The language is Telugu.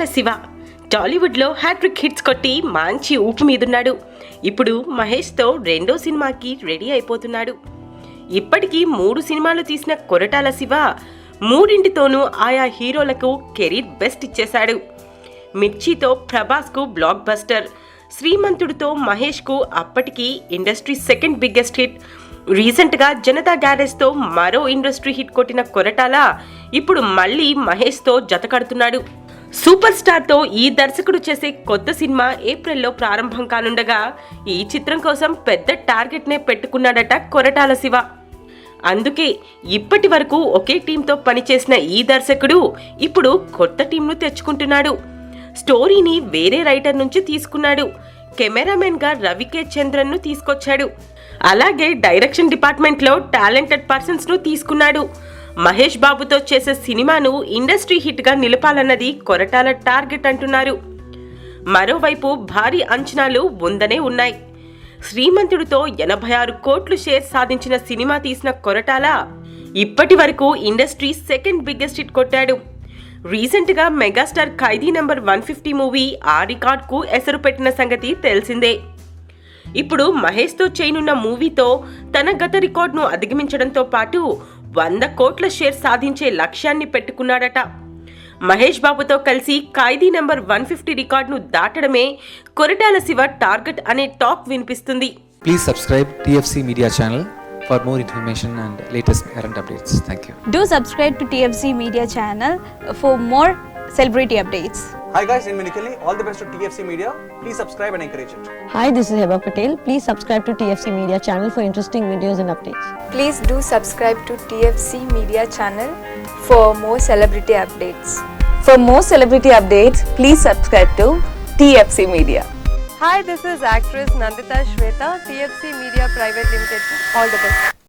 కొరటాల శివ టాలీవుడ్లో హ్యాట్రిక్ హిట్స్ కొట్టి మంచి ఊపు మీదున్నాడు. ఇప్పుడు మహేష్తో రెండో సినిమాకి రెడీ అయిపోతున్నాడు. ఇప్పటికీ 3 సినిమాలు తీసిన కొరటాల శివ మూడింటితోనూ ఆయా హీరోలకు కెరీర్ బెస్ట్ ఇచ్చేశాడు. మిర్చితో ప్రభాస్కు బ్లాక్ బస్టర్, శ్రీమంతుడితో మహేష్కు అప్పటికి ఇండస్ట్రీ సెకండ్ బిగ్గెస్ట్ హిట్, రీసెంట్గా జనతా గ్యారేజ్తో మరో ఇండస్ట్రీ హిట్ కొట్టిన కొరటాల ఇప్పుడు మళ్ళీ మహేష్తో జత కడుతున్నాడు. సూపర్ స్టార్తో ఈ దర్శకుడు చేసే కొత్త సినిమా ఏప్రిల్లో ప్రారంభం కానుండగా ఈ చిత్రం కోసం పెద్ద టార్గెట్నే పెట్టుకున్నాడట కొరటాల శివ. అందుకే ఇప్పటి వరకు ఒకే టీంతో పనిచేసిన ఈ దర్శకుడు ఇప్పుడు కొత్త టీంను తెచ్చుకుంటున్నాడు. స్టోరీని వేరే రైటర్ నుంచి తీసుకున్నాడు. కెమెరామెన్గా రవికే చంద్రన్ను తీసుకొచ్చాడు. అలాగే డైరెక్షన్ డిపార్ట్మెంట్లో టాలెంటెడ్ పర్సన్స్ను తీసుకున్నాడు. మహేష్ బాబుతో చేసే సినిమాను ఇండస్ట్రీ హిట్గా నిలపాలన్నది కొరటాల టార్గెట్ అంటున్నారు. మరోవైపు భారీ అంచనాలు ముందనే ఉన్నాయి. శ్రీమంతుడితో 86 కోట్లు షేర్ సాధించిన సినిమా తీసిన కొరటాల ఇప్పటి వరకు ఇండస్ట్రీ సెకండ్ బిగ్గెస్ట్ హిట్ కొట్టాడు. రీసెంట్గా మెగాస్టార్ ఖైదీ నంబర్ 150 మూవీ ఆ రికార్డ్కు ఎసరు పెట్టిన సంగతి తెలిసిందే. ఇప్పుడు మహేష్తో చేయనున్న మూవీతో తన గత రికార్డును అధిగమించడంతో పాటు 100 కోట్ల షేర్ సాధించే లక్ష్యాన్ని పెట్టుకున్నాడట. మహేష్ బాబుతో కలిసి ఖైదీ నంబర్ 150 రికార్డును దాటడమే కొరటాల శివ టార్గెట్ అనే టాక్ వినిపిస్తుంది. Please subscribe TFC Media channel for more information and latest current updates. Thank you. Do subscribe to TFC Media channel for more celebrity updates. Hi guys, I'm Minikali. All the best to TFC Media. Please subscribe and encourage it. Hi, this is Heba Patel. Please subscribe to TFC Media channel for interesting videos and updates. Please do subscribe to TFC Media channel for more celebrity updates. For more celebrity updates, please subscribe to TFC Media. Hi, this is actress Nandita Shweta, TFC Media Private Limited. All the best.